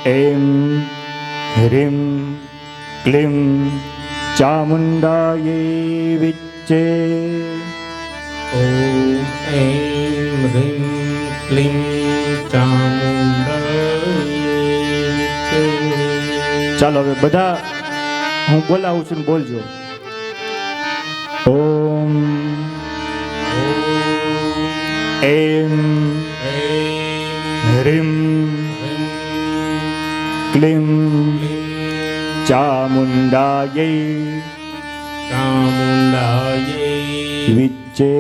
એમ હ્રીમ ક્લીમ ચામુંડાય વિચ્ચે. ઓમ એમ હ્રીમ ક્લીમ ચામુંડાય વિચ્ચે. ચાલો હવે બધા હું બોલાવું છું ને બોલજો. ઓમ એમ હ્રીમ ક્લીમ ચામુંડાય વિચ્ચે.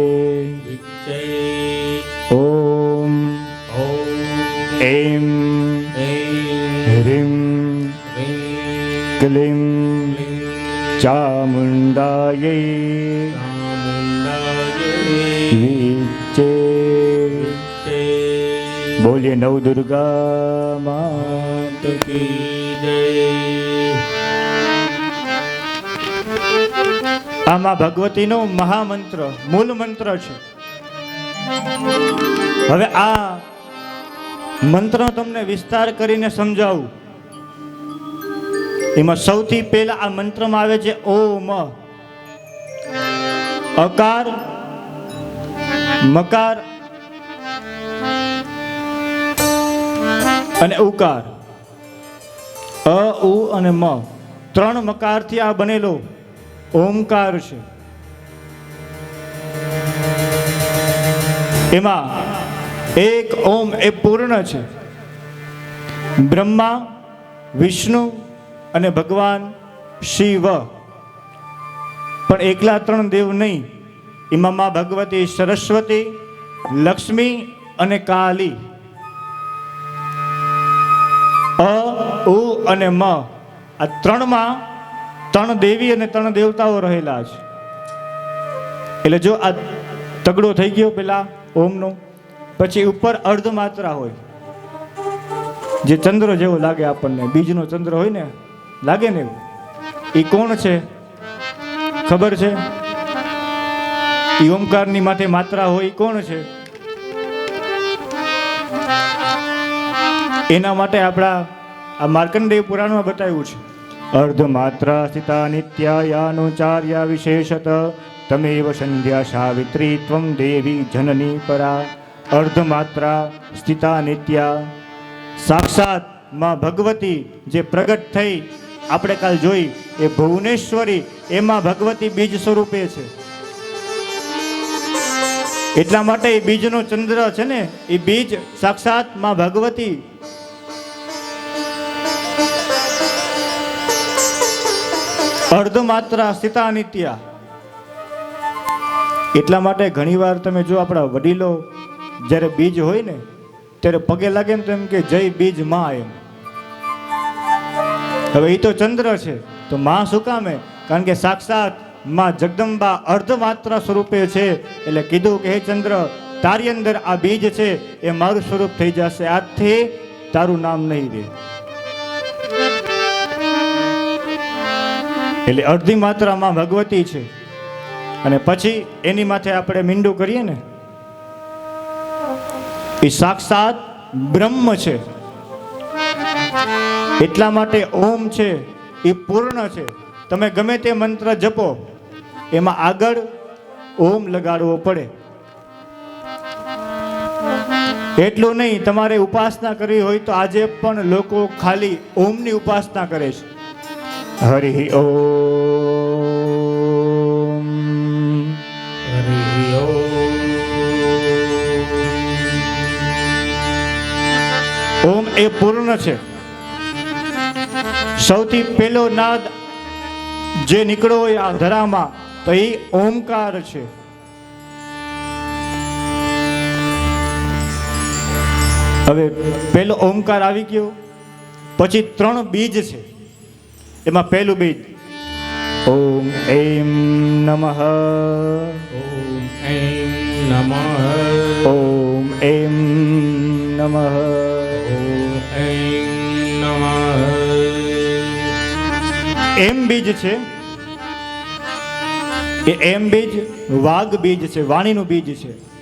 ઓમ એમ હ્રીમ ક્લીમ ચામુંડાય વિચ્ચે. બોલીએ નવ દુર્ગા માત કી જય. આ માં ભગવતીનો મહામંત્ર મૂળ મંત્ર છે. હવે આ મંત્ર તમને વિસ્તાર કરીને સમજાવું. એમાં સૌથી પહેલા આ મંત્રમાં આવે છે ઓમ. અકાર, મકાર અને ઉકાર. અ, ઉ અને મ ત્રણ મકારથી આ બનેલો ઓમકાર છે. એમાં એક ઓમ એ પૂર્ણ છે. બ્રહ્મા, વિષ્ણુ અને ભગવાન શિવ પણ એકલા ત્રણ દેવ નહીં. એમાં માં ભગવતી સરસ્વતી, લક્ષ્મી અને કાલી. અ, ઉ અને મ આ ત્રણમાં ત્રણ દેવી અને ત્રણ દેવતાઓ રહેલા છે. એટલે જો આ તગડો થઈ ગયો પેલા ઓમનો, પછી ઉપર અર્ધ માત્રા હોય જે ચંદ્ર જેવો લાગે આપણને. બીજનો ચંદ્ર હોય ને લાગે ને એવું. એ કોણ છે ખબર છે? એ ઓમકારની માથે માત્રા હોય એ કોણ છે? એના માટે આપણા આ માર્કંડેય પુરાણમાં બતાવ્યું છે. અર્ધમાત્રા સ્થિતા નિત્યાયાનુચાર્યા વિશેષત તમેવ સંધ્યા સાવિત્રી ત્વમ દેવી જનની પરા. અર્ધમાત્રા સ્થિતા નિત્યા સાક્ષાત માં ભગવતી જે પ્રગટ થઈ આપણે કાલ જોઈ એ ભુવનેશ્વરી, એમાં ભગવતી બીજ સ્વરૂપે છે. એટલા માટે એ બીજનો ચંદ્ર છે ને એ બીજ સાક્ષાત માં ભગવતી. અર્ધમાત્રા સ્થિતા નિત્યા. એટલા માટે ઘણીવાર તમે જો આપણા વડીલો જ્યારે બીજ હોય ને ત્યારે પગે લાગે ને તો એમ કે જય બીજ માં. એમ હવે એ તો ચંદ્ર છે તો માં શું કામે? કારણ કે સાક્ષાત માં જગદંબા અર્ધમાત્રા સ્વરૂપે છે. એટલે કીધું કે હે ચંદ્ર, તારી અંદર આ બીજ છે એ મારું સ્વરૂપ થઈ જશે. આજથી તારું નામ નહીં રહે. એટલે અડધી માત્રામાં ભગવતી છે. અને પછી એની માથે આપણે મીંડું કરીએ ને એ સાક્ષાત બ્રહ્મ છે. એટલા માટે ઓમ છે એ પૂર્ણ છે. તમે ગમે તે મંત્ર જપો એમાં આગળ ઓમ લગાડવો પડે. એટલું નહીં, તમારે ઉપાસના કરવી હોય તો આજે પણ લોકો ખાલી ઓમની ઉપાસના કરે છે. હરિ ઓમ, હરિ ઓમ એ પૂર્ણ છે. સૌથી પહેલો નાદ જે નીકળ્યો હોય આ ધરામાં તો એ ઓમકાર છે. હવે પહેલો ઓમકાર આવી ગયો, પછી ત્રણ બીજ છે. એમાં પહેલું બીજ ઓમ એમ નમઃ. ઓમ એમ નમઃ. ઓમ એમ નમઃ. ઓમ એમ નમઃ. એમ બીજ છે. એ એમ બીજ વાઘ બીજ છે, વાણીનું બીજ છે.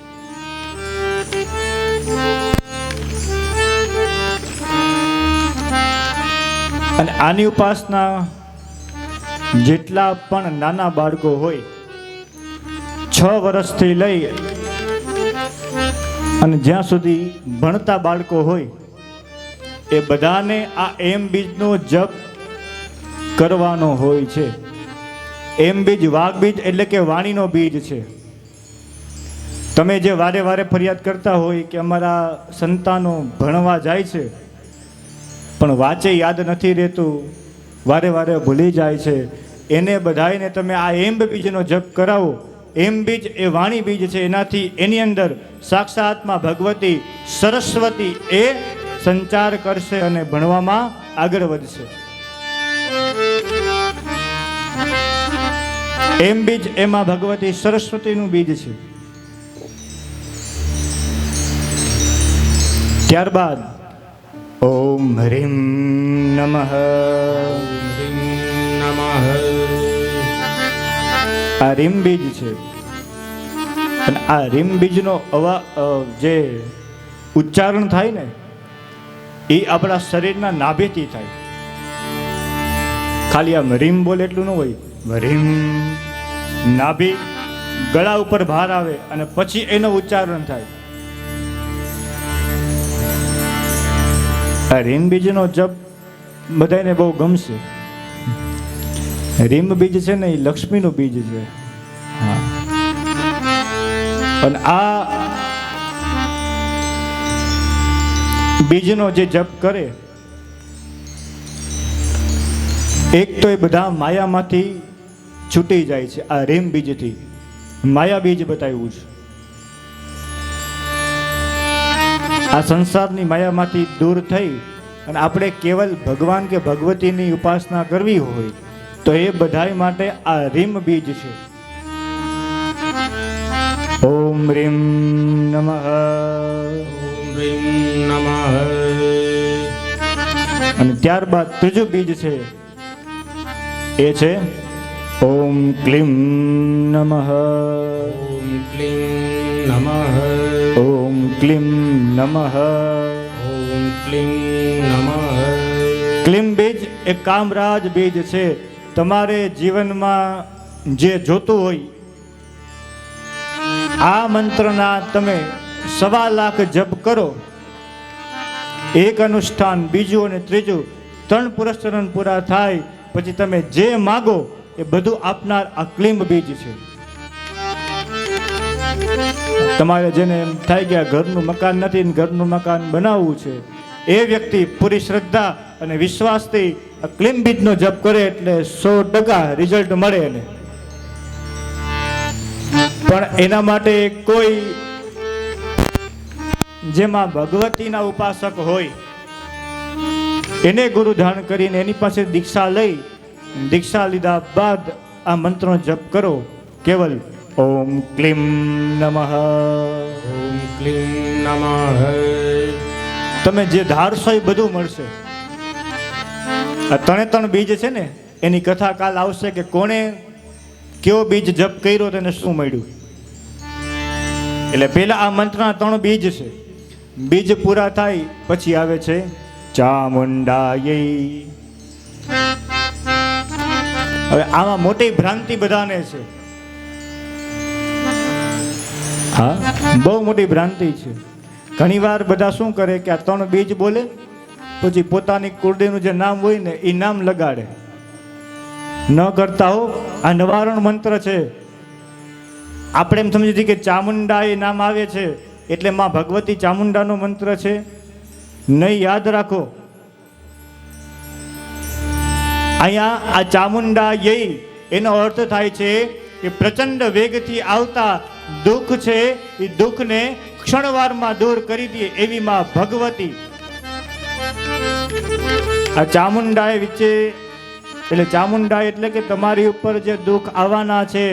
અને આની ઉપાસના જેટલા પણ નાના બાળકો હોય 6 વર્ષથી લઈ અને જ્યાં સુધી ભણતા બાળકો હોય એ બધાને આ એમ બીજનો જપ કરવાનો હોય છે. એમ બીજ વાઘ બીજ એટલે કે વાણીનો બીજ છે. તમે જે વારે વારે ફરિયાદ કરતા હોય કે અમારા સંતાનો ભણવા જાય છે પણ વાંચે યાદ નથી રહેતું, વારે વારે ભૂલી જાય છે, એને બધાને તમે આ એમ બીજનો જપ કરાવો. એમ બીજ એ વાણી બીજ છે. એનાથી એની અંદર સાક્ષાતમાં ભગવતી સરસ્વતી એ સંચાર કરશે અને ભણવામાં આગળ વધશે. એમ બીજ એમાં ભગવતી સરસ્વતીનું બીજ છે. ત્યારબાદ ઓમ હ્રીમ નમઃ. હ્રીમ નમઃ. આ રીમ બીજ છે અને આ રીમ બીજનો જે ઉચ્ચારણ થાય ને એ આપણા શરીરના નાભીથી થાય. ખાલી આમ રીમ બોલે એટલું ન હોય. રીમ નાભી ગળા ઉપર ભાર આવે અને પછી એનો ઉચ્ચારણ થાય. આ રીમ બીજનો જપ બધાને બહુ ગમશે. રીમ બીજ છે ને એ લક્ષ્મીનું બીજ છે. હા. અને આ બીજનો જે જપ કરે એક તો એ બધા માયામાંથી છૂટી જાય છે. આ રીમ બીજથી માયા બીજ બતાવ્યું છે. આ સંસારની માયામાંથી દૂર થઈ અને આપણે કેવલ ભગવાન કે ભગવતીની ઉપાસના કરવી હોય તો એ બધાય માટે આ રીમ બીજ છે. ઓમ રીમ નમઃ. ઓમ હ્રીમ નમઃ. અને ત્યારબાદ ત્રીજું બીજ છે એ છે ઓમ ક્લીમ નમઃ. ઓમ ક્લીમ નમઃ. ઓમ ક્લીમ નમઃ. ઓમ ક્લીમ નમઃ. ક્લીમ બીજ એ કામરાજ બીજ છે. તમારે જીવનમાં જે જોતું હોય આ મંત્રના તમે 1.25 લાખ જપ કરો. એક અનુષ્ઠાન, બીજું અને ત્રીજું 3 પુરસ્ચરણ પૂરા થાય પછી તમે જે માગો એ બધું આપનાર આ ક્લીમ બીજ છે. તમારે જેને એમ થાય કે ઘરનું મકાન નથી ને ઘરનું મકાન બનાવવું છે એ વ્યક્તિ પૂરી શ્રદ્ધા અને વિશ્વાસથી આ ક્લીમ બીજનો જપ કરે એટલે 100% રિઝલ્ટ મળે એને. પણ એના માટે કોઈ જેમાં ભગવતીના ઉપાસક હોય એને ગુરુ ધારણ કરીને એની પાસે દીક્ષા લઈ, દીક્ષા લીધા બાદ આ મંત્રનો જપ કરો. કેવલ ઓમ ક્લીમ નમઃ. ઓમ ક્લીમ નમઃ. તમે જે ધારશો એ બધું મળશે. આ 3 બીજ છે ને એની કથા કાલ આવશે કે કોણે કેવો બીજ જપ કર્યો તેને શું મળ્યું. એટલે પહેલા આ મંત્રના 3 બીજ છે. બીજ પૂરા થાય પછી આવે છે ચામુંડાય. હવે આમાં મોટી ભ્રાંતિ બધાને છે. હા, બહુ મોટી ભ્રાંતિ છે. ઘણીવાર બધા શું કરે કે આ 3 બીજ બોલે પછી પોતાની કુળદેવનું જે નામ હોય ને એ નામ લગાડે. ન કરતા હો, આ નિવારણ મંત્ર છે. આપણે એમ સમજી છીએ કે ચામુંડા એ નામ આવે છે એટલે માં ભગવતી ચામુંડાનો મંત્ર છે. નહીં, યાદ રાખો. અહીંયા આ ચામુંડા એનો અર્થ થાય છે કે પ્રચંડ વેગથી આવતા દુઃખ છે એ દુઃખને ક્ષણવારમાં દૂર કરી દે એવી માં ભગવતી. આ ચામુંડા વિશે એટલે ચામુંડા એટલે કે તમારી ઉપર જે દુઃખ આવવાના છે,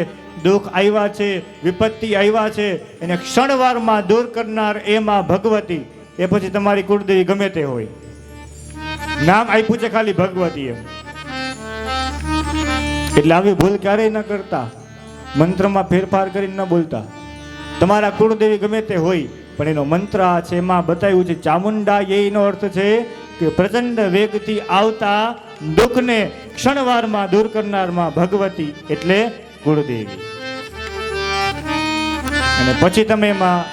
દુઃખ આવ્યા છે, વિપત્તિ આવ્યા છે એને ક્ષણવારમાં દૂર કરનાર એમાં ભગવતી. એ પછી તમારી કુળદેવી ગમે તે હોય, નામ આપ્યું છે ખાલી ભગવતી એમ. એટલે આવી ભૂલ ક્યારેય ન કરતા. મંત્રમાં ફેરફાર કરીને ન બોલતા. તમારા કુળદેવી ગમે તે હોય પણ એનો મંત્ર છે એમાં બતાવ્યું છે ચામુંડા. એનો અર્થ છે કે પ્રચંડ વેગથી આવતા દુઃખને ક્ષણવારમાં દૂર કરનારમાં ભગવતી એટલે કુળદેવી. અને પછી તમે એમાં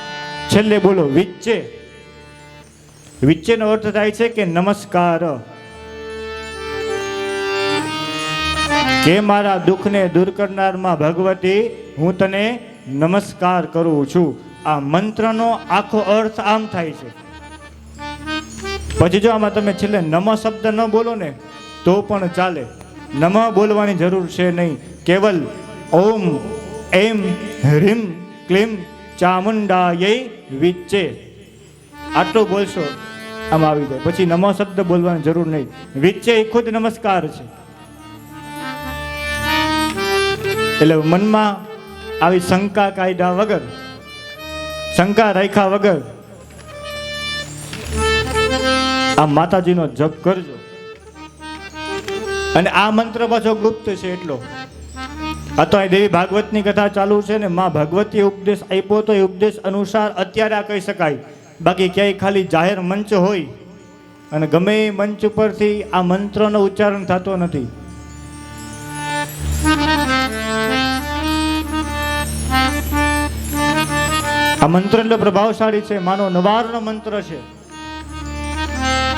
છેલ્લે બોલો વિચ્ચે. વિચ્ચેનો અર્થ થાય છે કે નમસ્કાર. કે મારા દુઃખને દૂર કરનારમાં ભગવતી હું તને નમસ્કાર કરું છું. આ મંત્રનો આખો અર્થ આમ થાય છે. પછી જો આમાં તમે છેલ્લે નમ શબ્દ ન બોલો ને તો પણ ચાલે. નમ બોલવાની જરૂર છે નહીં. કેવલ ઓમ એમ હ્રીમ ક્લીમ ચામુંડાય વિચ્ચે આટલું બોલશો આમ આવી જાય. પછી નમો શબ્દ બોલવાની જરૂર નહીં. વિચ્ચે એ ખુદ નમસ્કાર છે. એટલે મનમાં આવી શંકા કાયદા વગર, શંકા રાખ્યા વગર આ માતાજીનો જપ કરજો. અને આ મંત્ર પાછો ગુપ્ત છે એટલો. આ તો આ દેવી ભાગવતની કથા ચાલુ છે ને, માં ભગવતીએ ઉપદેશ આપ્યો તો એ ઉપદેશ અનુસાર અત્યારે આ કહી શકાય. બાકી ક્યાંય ખાલી જાહેર મંચ હોય અને ગમે એ મંચ ઉપરથી આ મંત્રનો ઉચ્ચારણ થતો નથી. આ મંત્ર એટલો પ્રભાવશાળી છે, માનો નવારનો મંત્ર છે.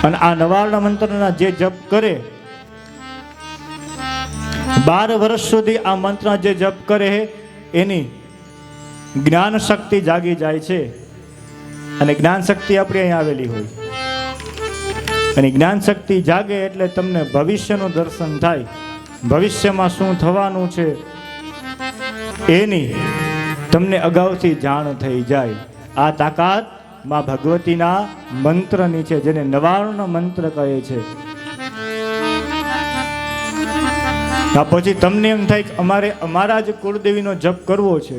અને આ નવારના મંત્રના જે જપ કરે 12 વર્ષ સુધી આ મંત્ર જે જપ કરે એની જ્ઞાન શક્તિ જાગી જાય છે. અને જ્ઞાન શક્તિ આપણી અહીં આવેલી હોય. અને જ્ઞાન શક્તિ જાગે એટલે તમને ભવિષ્યનું દર્શન થાય. ભવિષ્યમાં શું થવાનું છે એની તમને અગાઉથી જાણ થઈ જાય. આ તાકાત માં ભગવતીના મંત્રની છે, જેને નવારનો મંત્ર કહે છે. પછી તમને એમ થાય કે અમારે અમારા જ કુળદેવીનો જપ કરવો છે,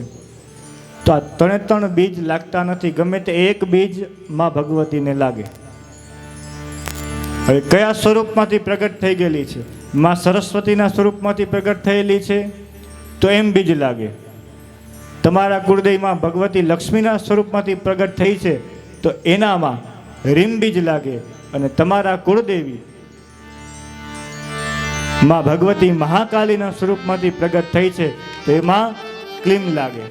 તો આ 3 બીજ લાગતા નથી. ગમે તે એક બીજ માં ભગવતીને લાગે. હવે કયા સ્વરૂપમાંથી પ્રગટ થઈ ગયેલી છે? માં સરસ્વતીના સ્વરૂપમાંથી પ્રગટ થયેલી છે તો એમ બીજ લાગે. તમારા કુળદેવીમાં ભગવતી લક્ષ્મીના સ્વરૂપમાંથી પ્રગટ થઈ છે તો એનામાં રીમ બીજ લાગે. અને તમારા કુળદેવી માં ભગવતી મહાકાલીના સ્વરૂપમાંથી પ્રગટ થઈ છે તો એમાં ક્લીમ લાગે.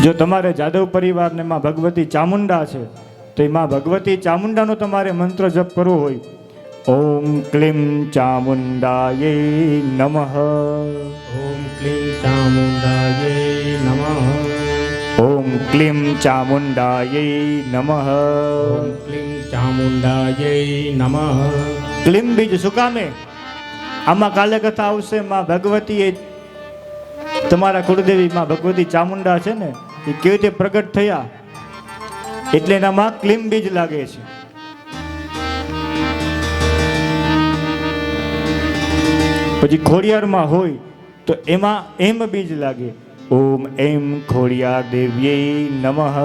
જો તમારે જાદવ પરિવારને માં ભગવતી ચામુંડા છે તો એમાં ભગવતી ચામુંડાનો તમારે મંત્ર જપ કરવો હોય, ઓમ ક્લીમ ચામુંડાય નમઃ. ઓમ ક્લીમ ચામુંડાય નમઃ. ઓમ ક્લીમ ચામુંડાય નમઃ. ઓમ ક્લીમ ચામુંડાય નમઃ. ક્લીમ બીજ શું કામે? આમાં કાલે કથા આવશે. માં ભગવતી એ તમારા કુળદેવી માં ભગવતી ચામુંડા છે ને, એ કેવી રીતે પ્રગટ થયા એટલે એનામાં ક્લીમ બીજ લાગે છે. પછી ખોડિયારમાં હોય તો એમાં એમ બીજ લાગે, ઓમ એમ ખોડિયાર દેવ્યે નમઃ.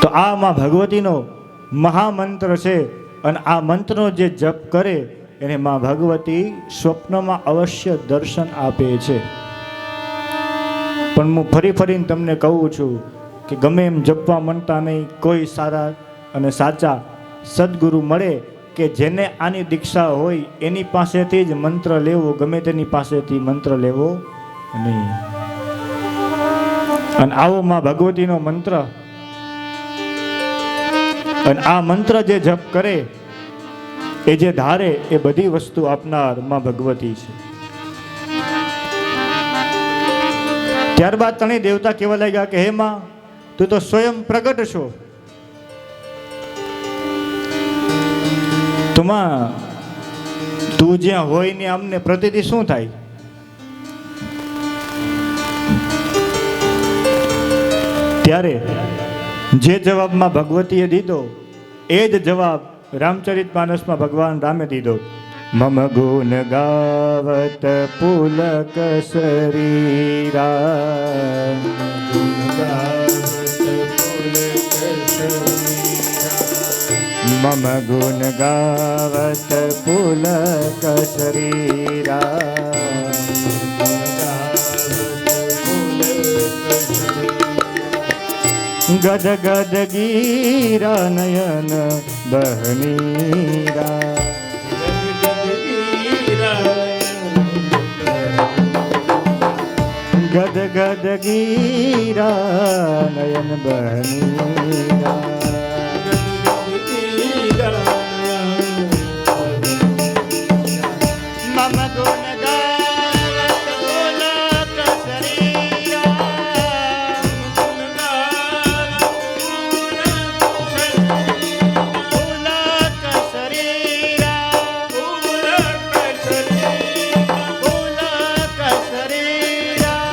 તો આ માં ભગવતીનો મહામંત્ર છે. અને આ મંત્રનો જે જપ કરે એને માં ભગવતી સ્વપ્નમાં અવશ્ય દર્શન આપે છે. પણ હું ફરી ફરીને તમને કહું છું કે ગમે એમ જપવા માંડતા નહીં. કોઈ સારા અને સાચા સદગુરુ મળે કે જેને આની દીક્ષા હોય એની પાસેથી જ મંત્ર લેવો, ગમે તેની પાસેથી મંત્ર લેવો નહીં. અને આવો માં ભગવતીનો મંત્ર. અને આ મંત્ર જે જપ કરે એ જે ધારે એ બધી વસ્તુ આપનાર માં ભગવતી છે. ત્યારબાદ ત્રણેય દેવતા કહેવા લાગ્યા કે હે માં, તું તો સ્વયં પ્રગટ છો. તું જ્યાં હોય ને અમને પ્રતીતિ શું થાય? ત્યારે જે જવાબમાં ભગવતીએ દીધો એ જ જવાબ રામચરિતમાનસમાં ભગવાન રામે દીધો. મમ ગુણ ગાવત પુલક શરીરા, મમ ગુણ ગાવત પુલક શરીરા. ગદ ગદ ગીરા નયન બહનીરા. ગદ ગદ ગીરા નયન બહનીરા. મમ ગુણ ગાવત પુલક શરીરા. પુલક શરીરા. પુલક શરીરા.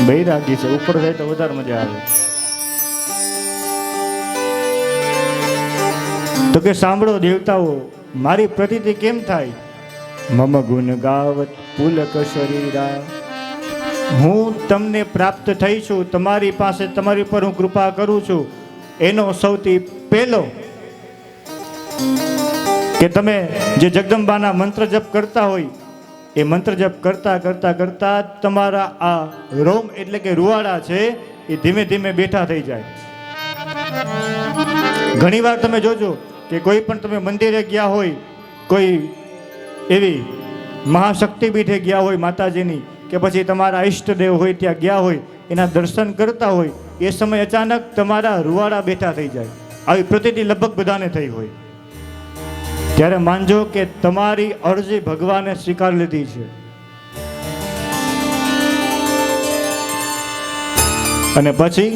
બૈરાગી છે, ઉપર જાય તો વધારે મજા આવે. તો કે સાંભળો દેવતાઓ, મારી પ્રતીતિ કેમ થાય? મમ ગુણ ગાવત પુલક શરીરા. હું તમને પ્રાપ્ત થઈ છું, તમારી પાસે, તમારી પર હું કૃપા કરું છું. એનો સૌથી પહેલો કે તમે જે જગદંબાના મંત્ર જપ કરતા હોય, એ મંત્ર જપ કરતા કરતા કરતા તમારા આ રોમ એટલે કે રૂવાડા છે એ ધીમે ધીમે બેઠા થઈ જાય. ઘણીવાર તમે જોજો કે કોઈ પણ તમે મંદિરે ગયા હોય, કોઈ એવી મહાશક્તિપીઠે ગયા હોય માતાજીની, કે પછી તમારા ઈષ્ટદેવ હોય ત્યાં ગયા હોય, એના દર્શન કરતા હોય, એ સમય અચાનક તમારા રૂવાડા બેઠા થઈ જાય. આવી પ્રતીતિ લગભગ બધાને થઈ હોય. ત્યારે માનજો કે તમારી અરજી ભગવાને સ્વીકાર લીધી છે. અને પછી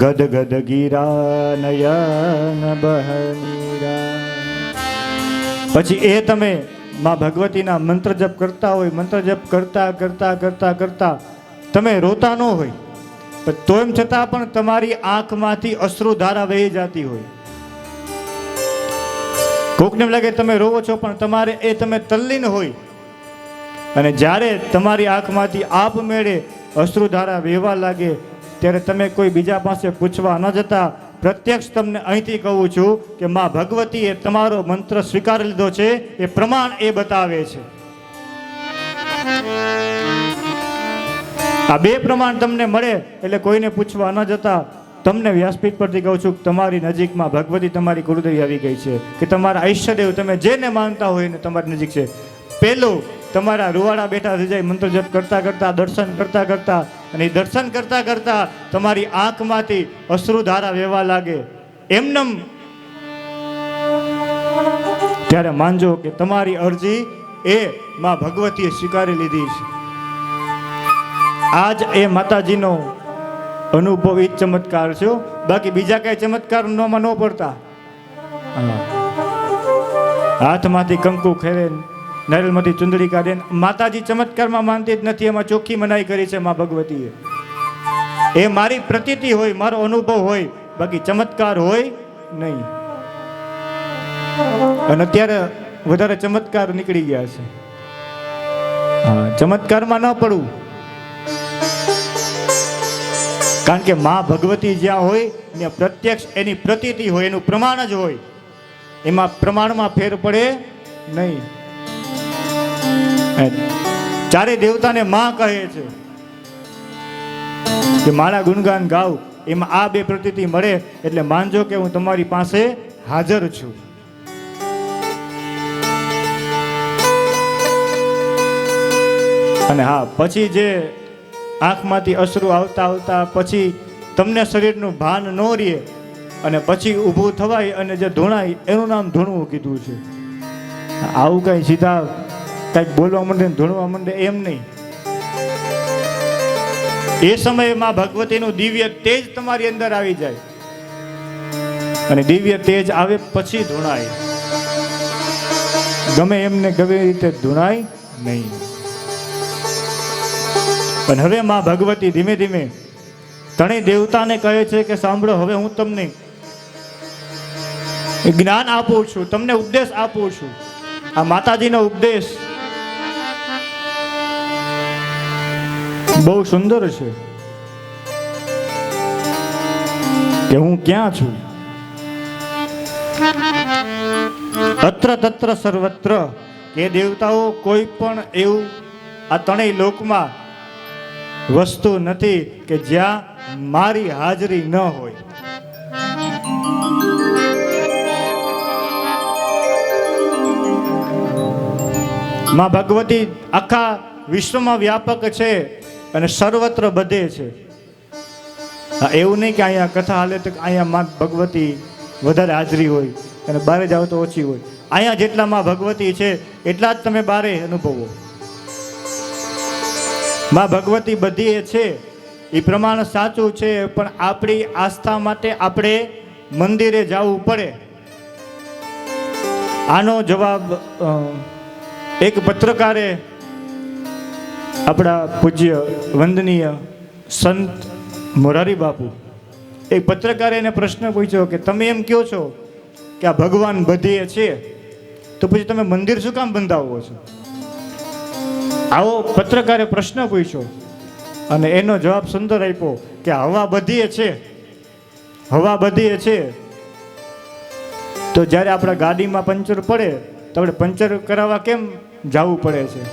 ગદ ગદ ગીરા નયન બહનીરા. પછી એ તમે માં ભગવતીના મંત્ર જપ કરતા હોય, મંત્ર જપ કરતા કરતા કરતા કરતા તમે રોતા ન હોય, પણ તોય છતાં પણ તમારી આંખમાંથી અશ્રુધારા વહી જતી હોય. કોકને લાગે તમે રોવો છો, પણ તમારે એ તમે તલ્લીન હોય. અને જ્યારે તમારી આંખમાંથી આપમેળે અશ્રુધારા વહેવા લાગે, ત્યારે તમે કોઈ બીજા પાસે પૂછવા ન જતા પ્રત્યક્ષ તમને અહીંથી કહું છું કે માં ભગવતીએ તમારો મંત્ર સ્વીકારી લીધો છે, એ પ્રમાણ એ બતાવે છે. આ બે પ્રમાણ તમને મળે એટલે કોઈને પૂછવા ન જતા તમને વ્યાસપીઠ પરથી કહું છું કે તમારી નજીકમાં ભગવતી તમારી કુળદેવી આવી ગઈ છે, કે તમારા ઈષ્ટદેવ તમે જેને માનતા હોય ને તમારી નજીક છે. પહેલું તમારા રૂવાડા બેઠા થઈ જાય મંત્ર જપ કરતા કરતા, દર્શન કરતા કરતા, અને એ દર્શન કરતા કરતા તમારી આંખમાંથી અશ્રુધારા વહેવા લાગે એમનેમ, ત્યારે માનજો કે તમારી અરજી એ માં ભગવતીએ સ્વીકારી લીધી છે. આજ એ માતાજીનો અનુભવી ચમત્કાર છે. બાકી બીજા કઈ ચમત્કાર નોમાં ન પડતા. હાથમાંથી કંકુ ખેરે, નરેલમાંથી ચુંદડી કાઢે. માતાજી ચમત્કારમાં માનતી જ નથી, એમાં ચોખ્ખી મનાઈ કરી છે માં ભગવતીએ. એ મારી પ્રતીતિ હોય, મારો અનુભવ હોય, બાકી ચમત્કાર હોય નહીં. અને અત્યારે વધારે ચમત્કાર નીકળી ગયા છે. ચમત્કારમાં ન પડવું, કારણ કે માં ભગવતી જ્યાં હોય ત્યાં પ્રત્યક્ષ એની પ્રતીતિ હોય, એનું પ્રમાણ જ હોય. એમાં પ્રમાણમાં ફેર પડે નહીં. ચારે દેવતાને માં કહે છે કે મારા ગુણગાન ગાવ. એમાં આ બે પ્રતીતિ મળે એટલે માનજો કે હું તમારી પાસે હાજર છું. અને હા, પછી જે આંખમાંથી અશ્રુ આવતા આવતા પછી તમને શરીરનું ભાન ન રહે અને પછી ઊભું થવાય અને જે ધૂણાય એનું નામ ધૂણવું કીધું છે. આવું કઈ સીધા કંઈક બોલવા માંડે ને ધૂણવા માંડે એમ નહીં. એ સમયમાં ભગવતીનું દિવ્ય તેજ તમારી અંદર આવી જાય અને દિવ્ય તેજ આવે પછી ધૂણાય. ગમે એમને ગમે રીતે ધૂણાય નહીં. અને હવે માં ભગવતી ધીમે ધીમે ત્રણેય દેવતાને કહે છે કે સાંભળો, હવે હું તમને જ્ઞાન આપું છું, તમને ઉપદેશ આપું છું. આ માતાજીનો ઉપદેશ બહુ સુંદર છે કે હું ક્યાં છું. અત્ર તત્ર સર્વત્ર, કે દેવતાઓ કોઈ પણ એવું આ ત્રણેય લોકમાં વસ્તુ નથી કે જ્યાં મારી હાજરી ન હોય. માં ભગવતી આખા વિશ્વમાં વ્યાપક છે અને સર્વત્ર બધે છે. એવું નહીં કે અહીંયા કથા હાલે તો અહીંયા માં ભગવતી વધારે હાજરી હોય અને બારે જાઓ તો ઓછી હોય. અહીંયા જેટલા માં ભગવતી છે એટલા જ તમે બારે અનુભવો. માં ભગવતી બધી છે એ પ્રમાણ સાચું છે, પણ આપણી આસ્થા માટે આપણે મંદિરે જવું પડે. આનો જવાબ એક પત્રકારે આપણા પૂજ્ય વંદનીય સંત મોરારી બાપુ એક પત્રકારે એને પ્રશ્ન પૂછ્યો કે તમે એમ કહો છો કે આ ભગવાન બધે છે, તો પછી તમે મંદિર શું કામ બંધાવો છો? આવો પત્રકારે પ્રશ્ન પૂછ્યો અને એનો જવાબ સુંદર આપ્યો કે હવા બધી છે, હવા બધી છે, તો જ્યારે આપણા ગાડીમાં પંચર પડે તો આપણે પંચર કરાવવા કેમ જવું પડે છે?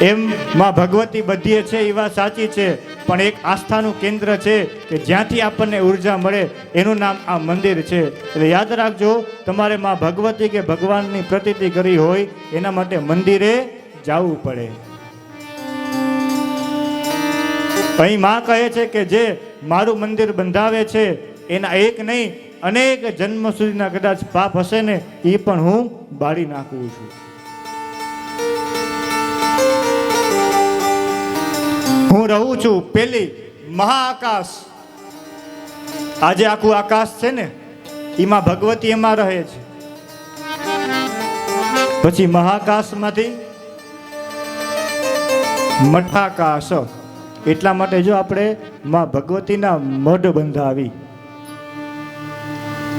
એમ માં ભગવતી બધી છે એ વાત સાચી છે, પણ એક આસ્થાનું કેન્દ્ર છે કે જ્યાંથી આપણને ઉર્જા મળે એનું નામ આ મંદિર છે. એટલે યાદ રાખજો, તમારે માં ભગવતી કે ભગવાનની પ્રતીતિ કરી હોય એના માટે મંદિરે જવું પડે. અહીં માં કહે છે કે જે મારું મંદિર બંધાવે છે એના એક નહીં અનેક જન્મ સુધીના કદાચ પાપ હશે ને એ પણ હું બાળી નાખું છું. હું રહું છું પેલી મહાઆકાશ. આજે આખું આકાશ છે ને એમાં ભગવતી એમાં રહે છે. પછી મહાકાશમાંથી મઠાકાશ. એટલા માટે જો આપણે માં ભગવતીના મઢ બંધાવી.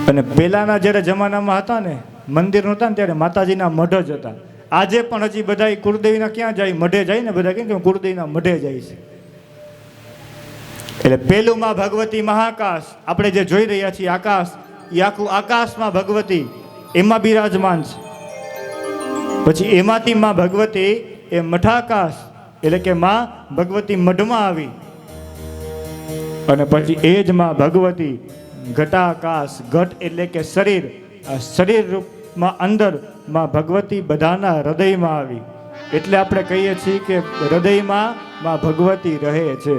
અને પહેલાના જ્યારે જમાનામાં હતા ને મંદિર નહોતા ને ત્યારે માતાજીના મઢ જ હતા. આજે પણ હજી બધા કુળદેવીના ક્યાં જાય? મઢે જાય ને બધા. કેમ કે કુળદેવીના મઢે જાય છે. એટલે પેલું માં ભગવતી મહાકાશ આપણે જે જોઈ રહ્યા છીએ આકાશ, એ આખું આકાશમાં ભગવતી એમાં બિરાજમાન છે. પછી એમાંથી માં ભગવતી એ મઠાકાશ એટલે કે માં ભગવતી મઢમાં આવી. અને પછી એ જ માં ભગવતી ઘટાકાશ, ઘટ એટલે કે શરીર, આ શરીર રૂપમાં અંદર માં ભગવતી બધાના હૃદયમાં આવી. એટલે આપણે કહીએ છીએ કે હૃદયમાં માં ભગવતી રહે છે.